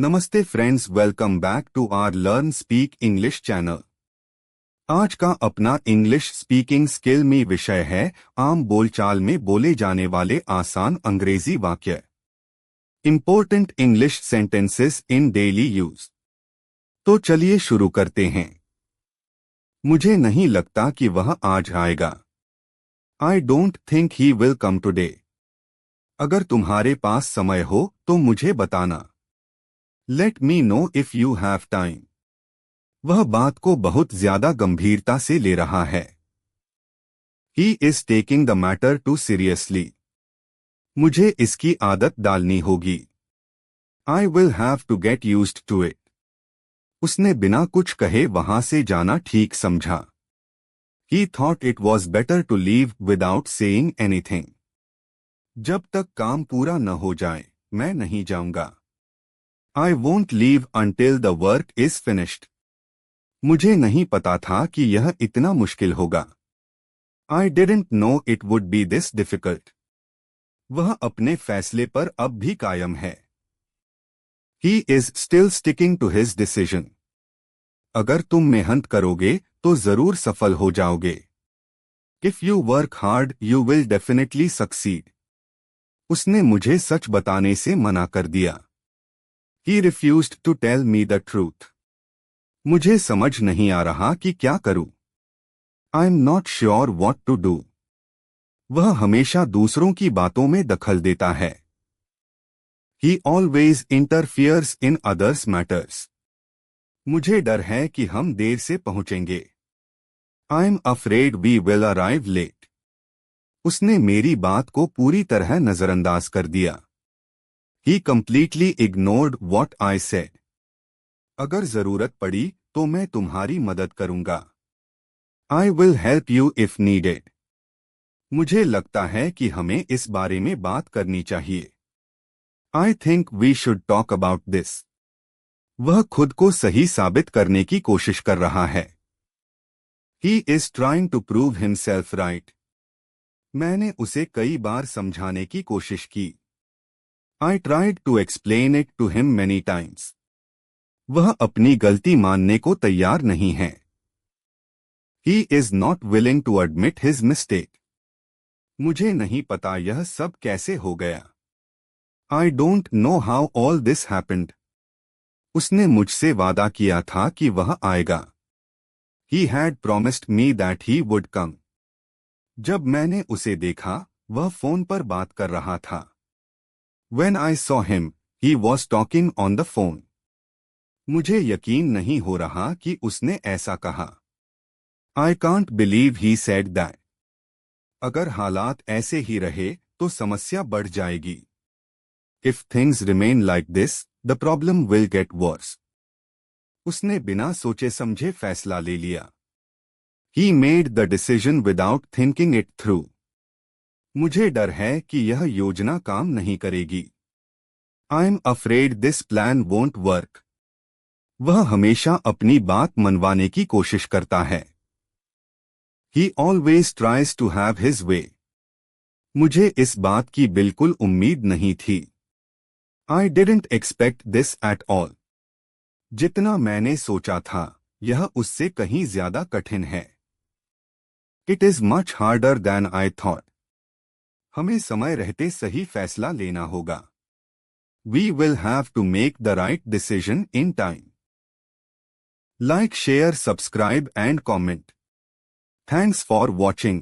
नमस्ते friends, welcome back to our learn speak English channel. आज का अपना इंग्लिश स्पीकिंग स्किल में विषय है आम बोलचाल में बोले जाने वाले आसान अंग्रेजी वाक्य। इम्पोर्टेंट इंग्लिश सेंटेंसेस इन डेली यूज। तो चलिए शुरू करते हैं। मुझे नहीं लगता कि वह आज आएगा। I don't think he will come today. अगर तुम्हारे पास समय हो तो मुझे बताना। Let me know if you have time. वह बात को बहुत ज्यादा गंभीरता से ले रहा है। He is taking the matter too seriously. मुझे इसकी आदत डालनी होगी। I will have to get used to it. उसने बिना कुछ कहे वहां से जाना ठीक समझा। He thought it was better to leave without saying anything. जब तक काम पूरा न हो जाए मैं नहीं जाऊंगा। I won't leave until the work is finished. मुझे नहीं पता था कि यह इतना मुश्किल होगा। I didn't know it would be this difficult. वह अपने फैसले पर अब भी कायम है। He is still sticking to his decision. अगर तुम मेहनत करोगे तो जरूर सफल हो जाओगे। If you work hard you will definitely succeed. उसने मुझे सच बताने से मना कर दिया। ही refused to tell me the truth. मुझे समझ नहीं आ रहा कि क्या करूं। I am not sure what to do. वह हमेशा दूसरों की बातों में दखल देता है। He always interferes in others matters. मुझे डर है कि हम देर से पहुंचेंगे। I am afraid we will arrive late. उसने मेरी बात को पूरी तरह नजरअंदाज कर दिया। He completely ignored what I said. अगर जरूरत पड़ी तो मैं तुम्हारी मदद करूंगा। I will help you if needed. मुझे लगता है कि हमें इस बारे में बात करनी चाहिए। I think we should talk about this. वह खुद को सही साबित करने की कोशिश कर रहा है। He is trying to prove himself right. मैंने उसे कई बार समझाने की कोशिश की। I tried to explain it to him many times. वह अपनी गलती मानने को तैयार नहीं है। He is not willing to admit his mistake. मुझे नहीं पता यह सब कैसे हो गया। I don't know how all this happened. उसने मुझसे वादा किया था कि वह आएगा। He had promised me that he would come. जब मैंने उसे देखा वह फोन पर बात कर रहा था। When I saw him, he was talking on the phone. मुझे यकीन नहीं हो रहा कि उसने ऐसा कहा। I can't believe he said that. अगर हालात ऐसे ही रहे तो समस्या बढ़ जाएगी। If things remain like this, the problem will get worse. उसने बिना सोचे समझे फैसला ले लिया। He made the decision without thinking it through. मुझे डर है कि यह योजना काम नहीं करेगी। I am afraid this plan won't work. वह हमेशा अपनी बात मनवाने की कोशिश करता है। He always tries to have his way. मुझे इस बात की बिल्कुल उम्मीद नहीं थी। I didn't expect this at all. जितना मैंने सोचा था यह उससे कहीं ज्यादा कठिन है। It is much harder than I thought. हमें समय रहते सही फैसला लेना होगा। We will have to make the right decision in time. Like, share, subscribe and comment. Thanks for watching.